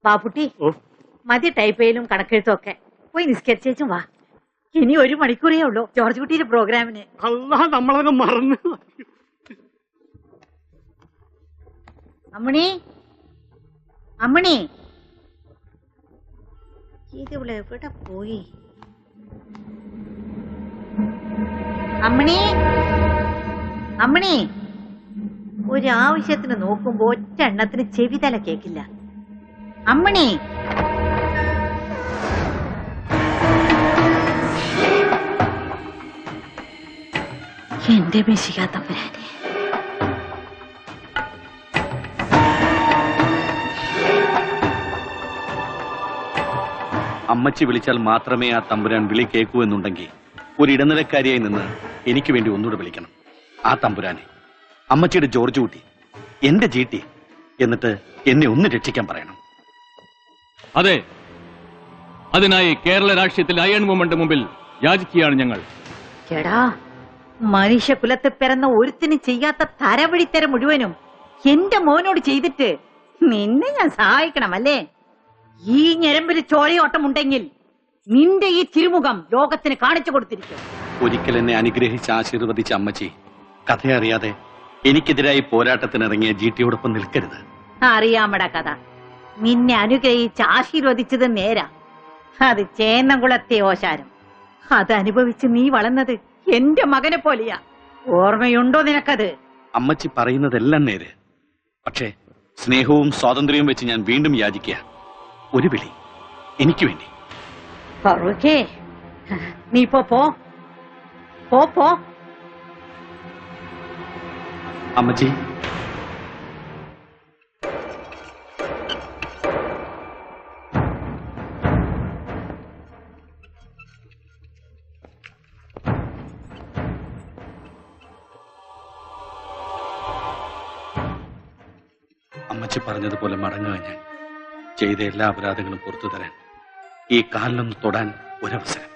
പാപ്പുട്ടി മതി ടൈപ്പേലും കണക്കെഴുത്തും ഒക്കെ പോയി നിസ്കരിച്ചേച്ചും വാ. ഇനി 1 മണിക്കൂറേ ഉള്ളൂ ജോർജ് കുട്ടിയുടെ പ്രോഗ്രാമിന്. അല്ലാ നമ്മളൊക്കെ മറന്നു. അമ്മണി അമ്മണി ഇതിവിടെ എവിടെ പോയി? അമ്മണി അമ്മണി ഒരാവശ്യത്തിന് നോക്കുമ്പോ ഒറ്റ എണ്ണത്തിന് ചെവിതല കേക്കില്ല. അമ്മണി എന്റെ മെഷികാത്തപ്പനെ അമ്മച്ചി വിളിച്ചാൽ മാത്രമേ ആ തമ്പുരാൻ വിളി കേൾക്കൂ എന്നുണ്ടെങ്കിൽ ഒരു ഇടനിലക്കാരിയായി നിന്ന് എനിക്ക് വേണ്ടി ഒന്നുകൂടെ വിളിക്കണം ആ തമ്പുരാനെ. അമ്മച്ചിയുടെ ജോർജ് കുട്ടി, എന്റെ ജീട്ടി, എന്നിട്ട് എന്നെ ഒന്ന് രക്ഷിക്കാൻ പറയണം. അതെ, അതിനായി കേരള രാഷ്ട്രീയത്തിൽ അയൺ മൂവ്മെന്റ് മുമ്പിൽ യാചിക്കുകയാണ് ഞങ്ങൾ. ചേടാ, മനുഷ്യകുലത്തിൽ പിറന്ന ഒരുത്തിനും ചെയ്യാത്ത തരവഴിത്തരം മുഴുവനും എന്റെ മോനോട് ചെയ്തിട്ട് നിന്നെ ഞാൻ സഹായിക്കണം അല്ലേ? ഈ ഞരമ്പിൽ ചോരയോട്ടമുണ്ടെങ്കിൽ നിന്റെ ഈ തിരുമുഖം ലോകത്തിന് കാണിച്ചു കൊടുത്തിരിക്കും. ഒരിക്കൽ എന്നെ അനുഗ്രഹിച്ച് ആശീർവദിച്ച അമ്മച്ചി കഥയറിയാതെ എനിക്കെതിരായി പോരാട്ടത്തിനിറങ്ങിയ ജീട്ടിയോടൊപ്പം നിൽക്കരുത്. അറിയാമടാ കഥ. നിന്നെ അനുഗ്രഹിച്ച് ആശീർവദിച്ചത് നേരാ. അത് ചേന്നംകുളത്തെ ഓശാരം. അതനുഭവിച്ച് നീ വളർന്നത് എന്റെ മകനെ പോലെയാ. ഓർമ്മയുണ്ടോ നിനക്കത്? അമ്മച്ചി പറയുന്നതെല്ലാം നേര്. പക്ഷേ സ്നേഹവും സ്വാതന്ത്ര്യവും വെച്ച് ഞാൻ വീണ്ടും യാചിക്കുക. ഒരു വിളി എനിക്ക് വേണ്ടി. ഫറൂഖേ, നീ പോ പോ പോ. അമ്മച്ചി, അമ്മച്ചി പറഞ്ഞതുപോലെ മടങ്ങുക. ഞാൻ ചെയ്ത എല്ലാ അപരാധങ്ങളും പുറത്തു തരാൻ, ഈ കാലിലൊന്ന് തൊടാൻ ഒരവസരം.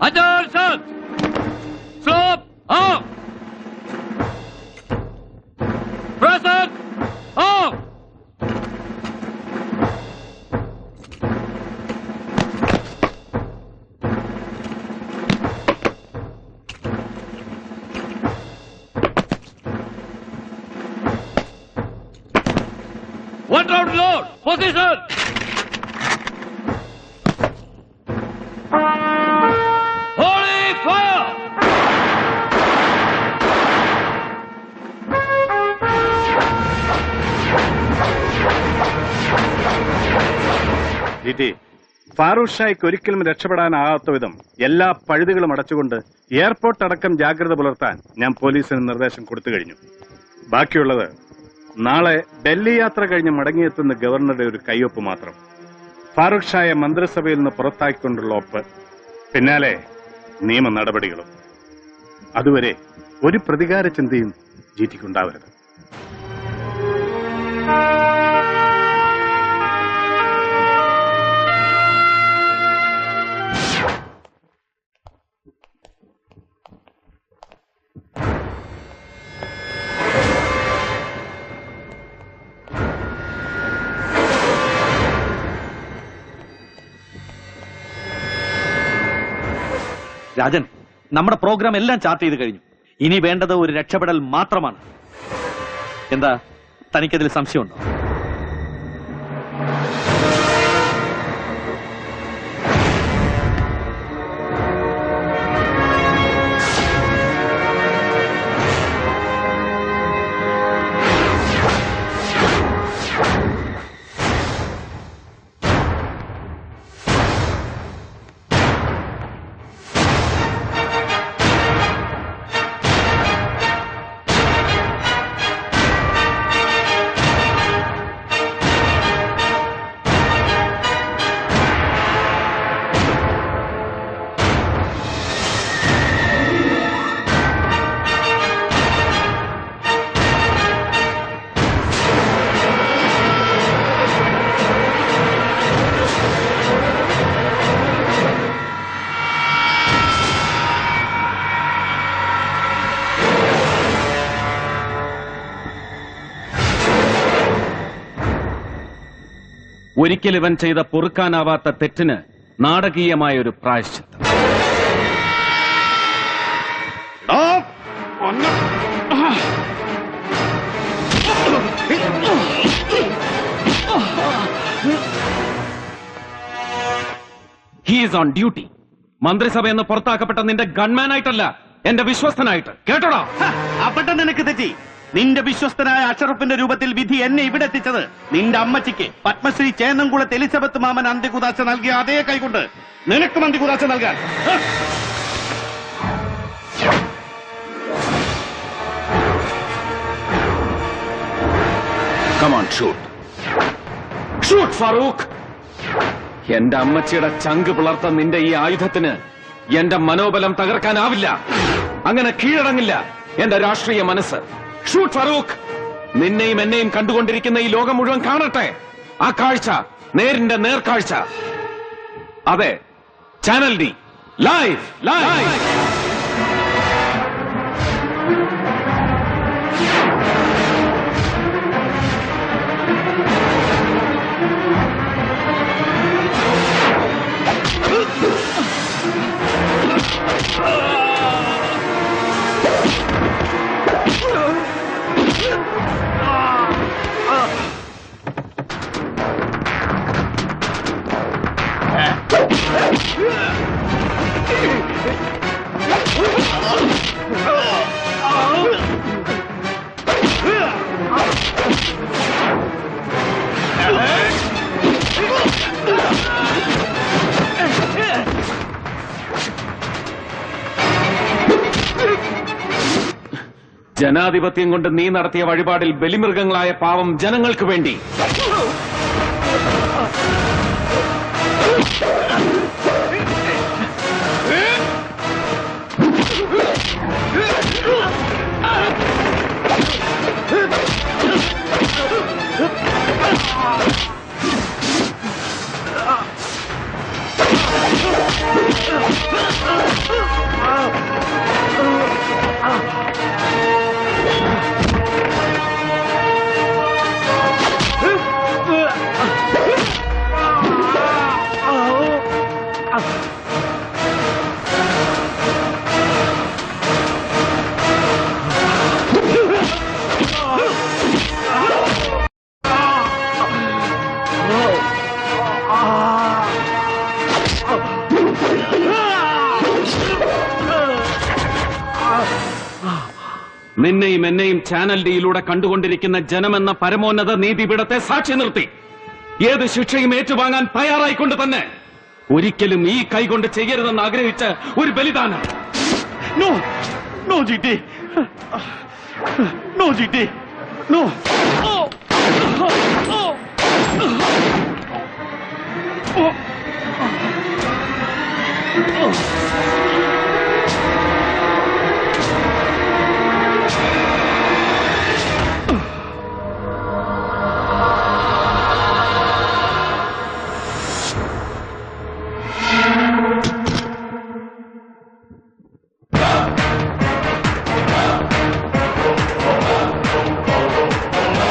Attention! Stop! Off! Present! Off! One round load! Position! Farooq ഷായ്ക്ക് ഒരിക്കലും രക്ഷപ്പെടാനാകാത്ത വിധം എല്ലാ പഴുതുകളും അടച്ചുകൊണ്ട് എയർപോർട്ട് അടക്കം ജാഗ്രത പുലർത്താൻ ഞാൻ പോലീസിന് നിർദ്ദേശം കൊടുത്തു കഴിഞ്ഞു. ബാക്കിയുള്ളത് നാളെ ഡൽഹി യാത്ര കഴിഞ്ഞ് മടങ്ങിയെത്തുന്ന ഗവർണറുടെ ഒരു കയ്യൊപ്പ് മാത്രം. ഫാറൂഖ് ഷായെ മന്ത്രിസഭയിൽ നിന്ന് പുറത്താക്കിക്കൊണ്ടുള്ള ഒപ്പ്, പിന്നാലെ നിയമ നടപടികളും. അതുവരെ ഒരു പ്രതികാര ചിന്തയും ജീറ്റിക്കുണ്ടാവരുത്. രാജൻ, നമ്മുടെ പ്രോഗ്രാം എല്ലാം ചാർട്ട് ചെയ്ത് കഴിഞ്ഞു. ഇനി വേണ്ടത് ഒരു രക്ഷപ്പെടൽ മാത്രമാണ്. എന്താ, തനിക്കതിൽ സംശയമുണ്ടോ? ഒരിക്കൽ ഇവൻ ചെയ്ത പൊറുക്കാനാവാത്ത തെറ്റിന് നാടകീയമായ ഒരു പ്രായശ്ചിത്തം. He's on duty. മന്ത്രിസഭയെന്ന് പുറത്താക്കപ്പെട്ട നിന്റെ ഗൺമാനായിട്ടല്ല, എന്റെ വിശ്വസ്തനായിട്ട്. കേട്ടോടാ? അവിടെ നിനക്ക് തെറ്റി. നിന്റെ വിശ്വസ്തനായ അഷറഫിന്റെ രൂപത്തിൽ വിധി എന്നെ ഇവിടെ എത്തിച്ചത് നിന്റെ അമ്മച്ചിക്ക് പത്മശ്രീ ചേന്നംകുളത്ത് എലിസബത്ത് മാമൻ അന്ത്യകുദാശ നൽകിയ അതേ കൈകൊണ്ട് നിനക്കും അന്ത്യകുദാശ നൽകാൻ. Come on, shoot. Shoot, Farooq. എന്റെ അമ്മച്ചിയുടെ ചങ്ക് പിളർത്ത നിന്റെ ഈ ആയുധത്തിന് എന്റെ മനോബലം തകർക്കാനാവില്ല. അങ്ങനെ കീഴടങ്ങില്ല എന്റെ രാഷ്ട്രീയ മനസ്സ്. ഷൂട്ട് ഫാറൂഖ്. നിന്നെയും എന്നെയും കണ്ടുകൊണ്ടിരിക്കുന്ന ഈ ലോകം മുഴുവൻ കാണട്ടെ ആ കാഴ്ച, നേരിന്റെ നേർക്കാഴ്ച. അതെ, ചാനൽ ഡി ലൈവ് ലൈവ്. ജനാധിപത്യം കൊണ്ട് നീ നടത്തിയ വഴിപാടിൽ ബലിമൃഗങ്ങളായ പാവം ജനങ്ങൾക്ക് വേണ്ടി നിന്നെയും എന്നെയും ചാനൽ ഡിയിലൂടെ കണ്ടുകൊണ്ടിരിക്കുന്ന ജനമെന്ന പരമോന്നത നീതിപീഠത്തെ സാക്ഷി നിർത്തി ഏത് ശിക്ഷയും ഏറ്റുവാങ്ങാൻ തയ്യാറായിക്കൊണ്ട് തന്നെ ഒരിക്കലും ഈ കൈകൊണ്ട് ചെയ്യരുതെന്ന് ആഗ്രഹിച്ച ഒരു ബലിദാനം. നോ നോ ജിറ്റി, നോ ജിറ്റി, നോ. Oh!